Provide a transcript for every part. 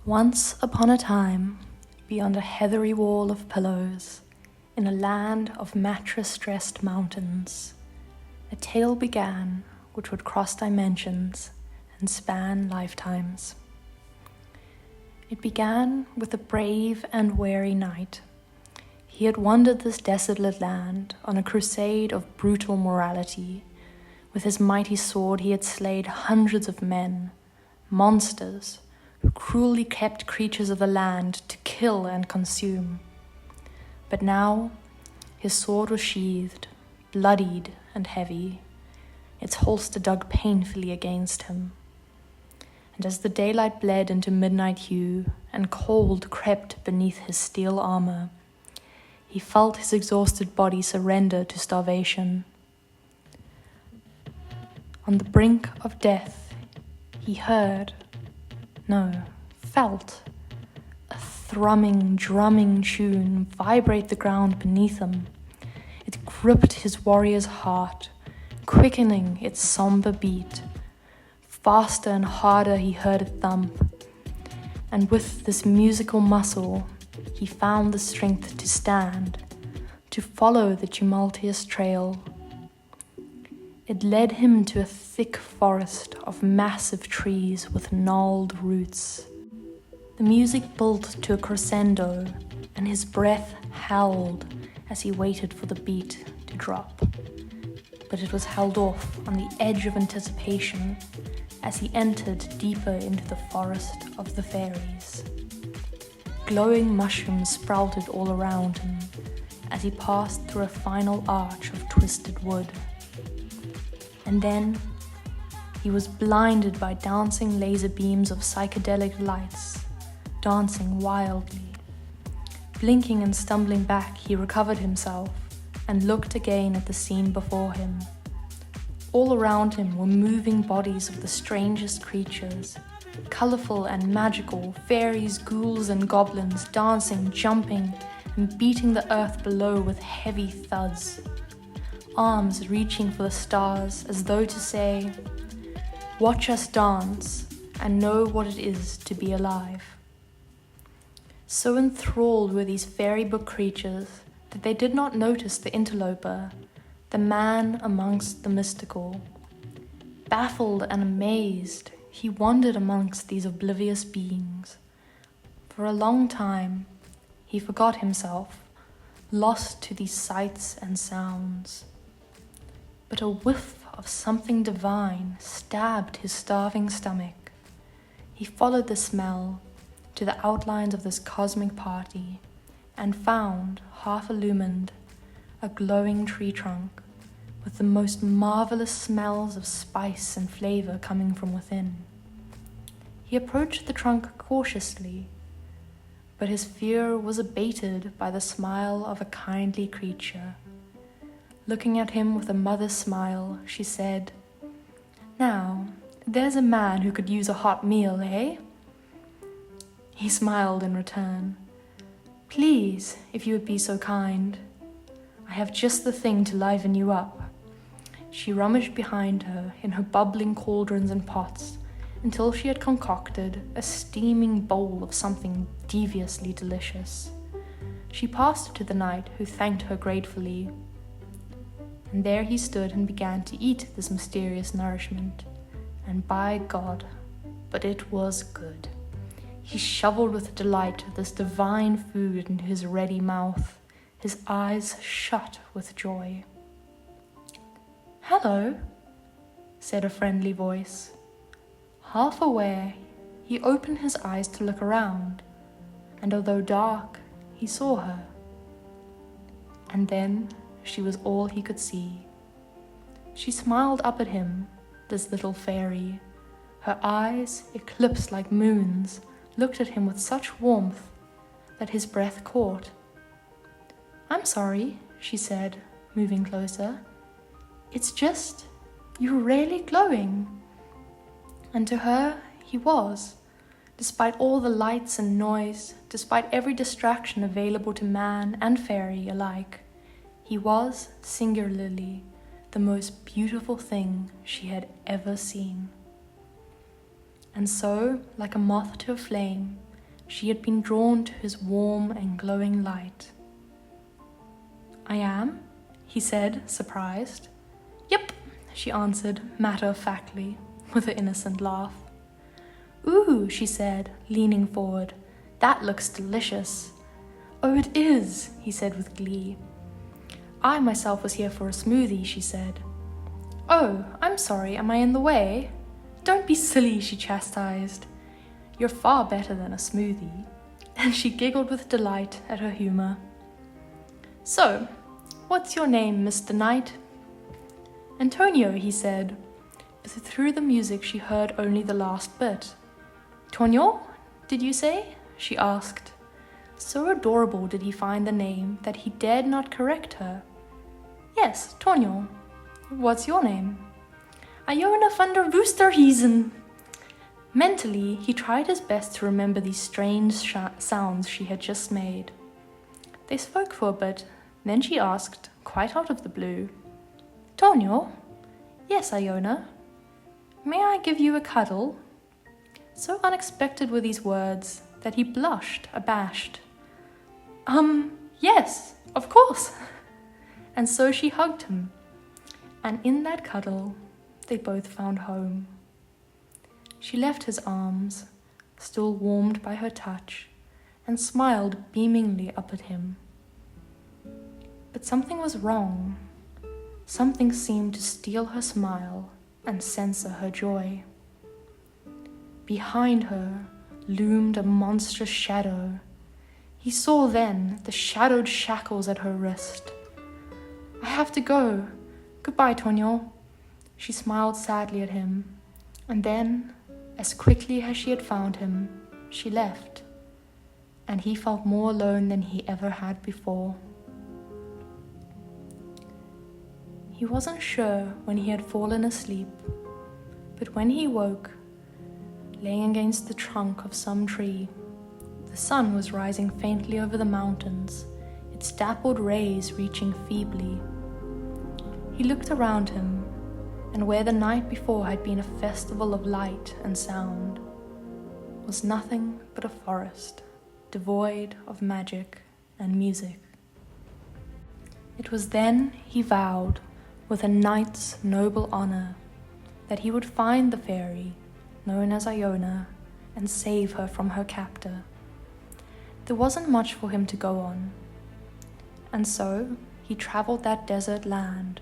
Once upon a time, beyond a heathery wall of pillows, in a land of mattress-dressed mountains, a tale began which would cross dimensions and span lifetimes. It began with a brave and wary knight. He had wandered this desolate land on a crusade of brutal morality. With his mighty sword he had slayed hundreds of men, monsters, who cruelly kept creatures of the land to kill and consume. But now his sword was sheathed, bloodied and heavy, its holster dug painfully against him. And as the daylight bled into midnight hue and cold crept beneath his steel armor, he felt his exhausted body surrender to starvation. On the brink of death, he felt a thrumming, drumming tune vibrate the ground beneath him. It gripped his warrior's heart, quickening its somber beat. Faster and harder he heard it thump, and with this musical muscle, he found the strength to stand, to follow the tumultuous trail. It led him to a thick forest of massive trees with gnarled roots. The music built to a crescendo, and his breath howled as he waited for the beat to drop. But it was held off on the edge of anticipation as he entered deeper into the forest of the fairies. Glowing mushrooms sprouted all around him as he passed through a final arch of twisted wood. And then he was blinded by dancing laser beams of psychedelic lights, dancing wildly. Blinking and stumbling back, he recovered himself and looked again at the scene before him. All around him were moving bodies of the strangest creatures, colorful and magical, fairies, ghouls, and goblins dancing, jumping, and beating the earth below with heavy thuds. Arms reaching for the stars as though to say, "Watch us dance and know what it is to be alive." So enthralled were these fairy book creatures that they did not notice the interloper, the man amongst the mystical. Baffled and amazed, he wandered amongst these oblivious beings. For a long time, he forgot himself, lost to these sights and sounds. But a whiff of something divine stabbed his starving stomach. He followed the smell to the outlines of this cosmic party and found, half illumined, a glowing tree trunk with the most marvelous smells of spice and flavor coming from within. He approached the trunk cautiously, but his fear was abated by the smile of a kindly creature. Looking at him with a mother's smile, she said, "Now, there's a man who could use a hot meal, eh?" He smiled in return. "Please, if you would be so kind. I have just the thing to liven you up." She rummaged behind her in her bubbling cauldrons and pots until she had concocted a steaming bowl of something deviously delicious. She passed it to the knight, who thanked her gratefully. And there he stood and began to eat this mysterious nourishment. And by God, but it was good. He shoveled with delight this divine food into his ready mouth, his eyes shut with joy. "Hello," said a friendly voice. Half aware, he opened his eyes to look around, and although dark, he saw her. And then she was all he could see. She smiled up at him, this little fairy. Her eyes, eclipsed like moons, looked at him with such warmth that his breath caught. "I'm sorry," she said, moving closer. "It's just, you're really glowing." And to her, he was. Despite all the lights and noise, despite every distraction available to man and fairy alike, he was, singularly, the most beautiful thing she had ever seen. And so, like a moth to a flame, She had been drawn to his warm and glowing light. "I am?" he said, surprised. "Yep," she answered matter-of-factly, with an innocent laugh. "Ooh," she said, leaning forward. "That looks delicious." "Oh, it is," he said with glee. "I myself was here for a smoothie," she said. "Oh, I'm sorry, am I in the way?" "Don't be silly," she chastised. "You're far better than a smoothie." And she giggled with delight at her humor. "So, what's your name, Mr. Knight?" "Antonio," he said, but through the music she heard only the last bit. "Tonio, did you say?" she asked. So adorable did he find the name that he dared not correct her. "Yes, Tonio. What's your name?" "Iona van der Woesterhuizen." Mentally, he tried his best to remember these strange sounds she had just made. They spoke for a bit, then she asked, quite out of the blue, "Tonio?" "Yes, Iona." "May I give you a cuddle?" So unexpected were these words that he blushed, abashed. Yes, of course." And so she hugged him, and in that cuddle, they both found home. She left his arms, still warmed by her touch, and smiled beamingly up at him. But something was wrong. Something seemed to steal her smile and censor her joy. Behind her loomed a monstrous shadow. He saw then the shadowed shackles at her wrist. "I have to go. Goodbye, Tonio." She smiled sadly at him, and then, as quickly as she had found him, she left, and he felt more alone than he ever had before. He wasn't sure when he had fallen asleep, but when he woke, laying against the trunk of some tree, the sun was rising faintly over the mountains, its dappled rays reaching feebly. He looked around him, and where the night before had been a festival of light and sound, was nothing but a forest, devoid of magic and music. It was then he vowed, with a knight's noble honor, that he would find the fairy, known as Iona, and save her from her captor. There wasn't much for him to go on, and so he traveled that desert land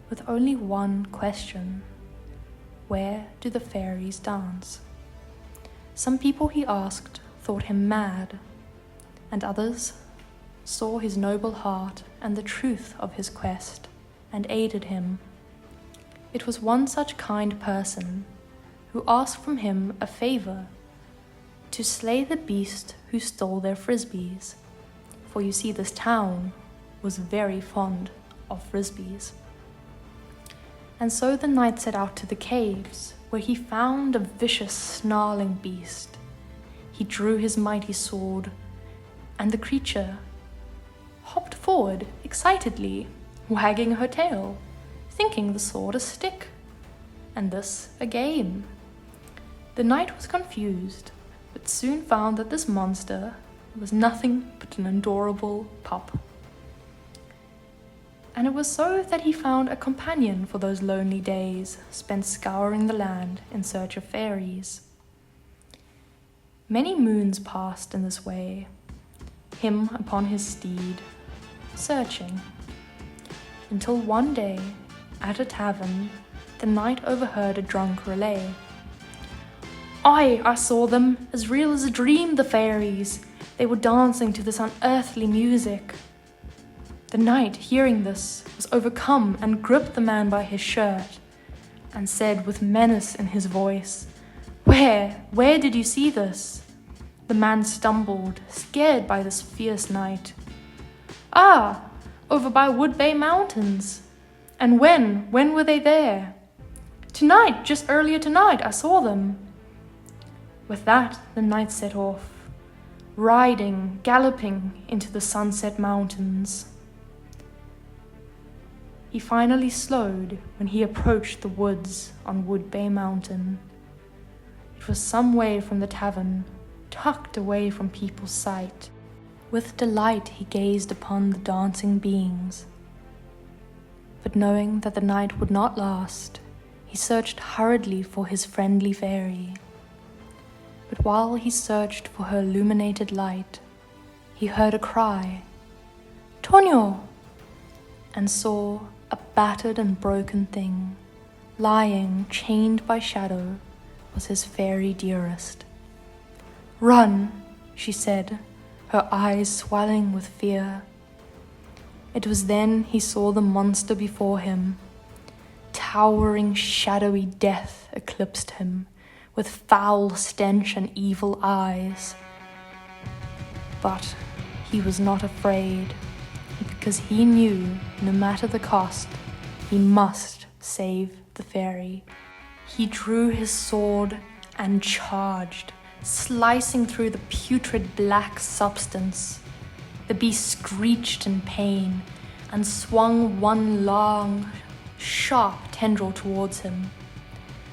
with only one question: where do the fairies dance? Some people he asked thought him mad, and others saw his noble heart and the truth of his quest and aided him. It was one such kind person who asked from him a favor: to slay the beast who stole their frisbees, for you see this town was very fond of frisbees. And so the knight set out to the caves, where he found a vicious, snarling beast. He drew his mighty sword, and the creature hopped forward excitedly, wagging her tail, thinking the sword a stick, and this a game. The knight was confused, but soon found that this monster was nothing but an adorable pup. And it was so that he found a companion for those lonely days spent scouring the land in search of fairies. Many moons passed in this way, him upon his steed, searching, until one day, at a tavern, the knight overheard a drunk relay. I saw them, as real as a dream, the fairies. They were dancing to this unearthly music." The knight, hearing this, was overcome and gripped the man by his shirt and said with menace in his voice, Where did you see this?" The man stumbled, scared by this fierce knight. "Ah, over by Woodbay Mountains." "And when were they there?" "Tonight, just earlier tonight, I saw them." With that, the knight set off, riding, galloping into the sunset mountains. He finally slowed when he approached the woods on Woodbay Mountain. It was some way from the tavern tucked away from people's sight. With delight he gazed upon the dancing beings. But knowing that the night would not last, he searched hurriedly for his friendly fairy. But while he searched for her illuminated light, he heard a cry, "Tonio!" and saw a battered and broken thing, lying, chained by shadow, was his fairy dearest. "Run," she said, her eyes swelling with fear. It was then he saw the monster before him. Towering, shadowy death eclipsed him, with foul stench and evil eyes. But he was not afraid, because he knew, no matter the cost, he must save the fairy. He drew his sword and charged, slicing through the putrid black substance. The beast screeched in pain and swung one long, sharp tendril towards him.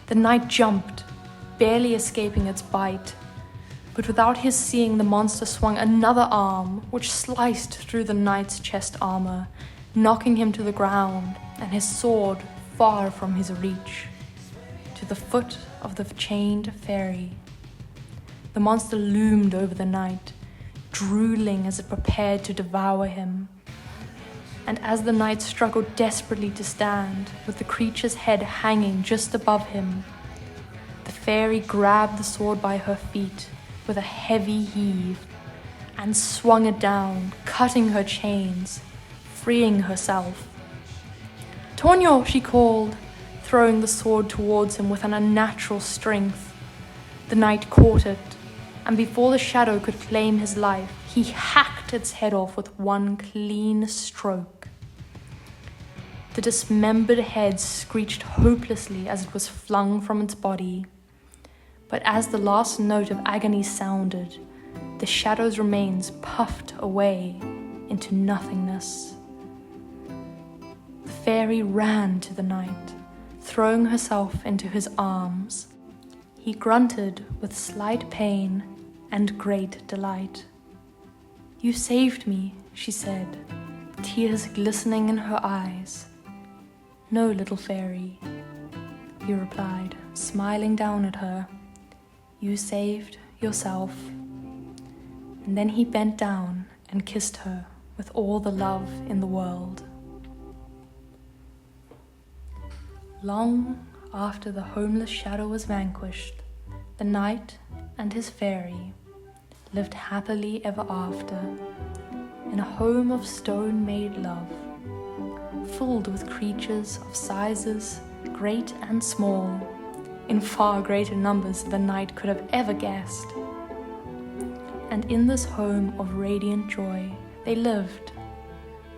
The knight jumped, barely escaping its bite, but without his seeing, the monster swung another arm, which sliced through the knight's chest armor, knocking him to the ground and his sword far from his reach, to the foot of the chained fairy. The monster loomed over the knight, drooling as it prepared to devour him. And as the knight struggled desperately to stand, with the creature's head hanging just above him, the fairy grabbed the sword by her feet with a heavy heave and swung it down, cutting her chains, freeing herself. "Tonio!" she called, throwing the sword towards him with an unnatural strength. The knight caught it, and before the shadow could claim his life, he hacked its head off with one clean stroke. The dismembered head screeched hopelessly as it was flung from its body. But as the last note of agony sounded, the shadow's remains puffed away into nothingness. The fairy ran to the knight, throwing herself into his arms. He grunted with slight pain and great delight. "You saved me," she said, tears glistening in her eyes. "No, little fairy," he replied, smiling down at her. "You saved yourself." And then he bent down and kissed her with all the love in the world. Long after the homeless shadow was vanquished, the knight and his fairy lived happily ever after in a home of stone-made love, filled with creatures of sizes great and small, in far greater numbers than the knight could have ever guessed. And in this home of radiant joy they lived,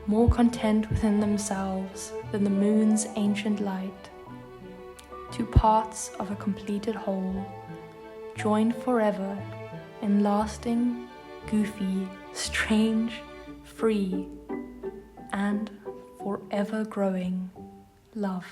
more content within themselves than the moon's ancient light, two parts of a completed whole, joined forever in lasting, goofy, strange, free, and forever growing love.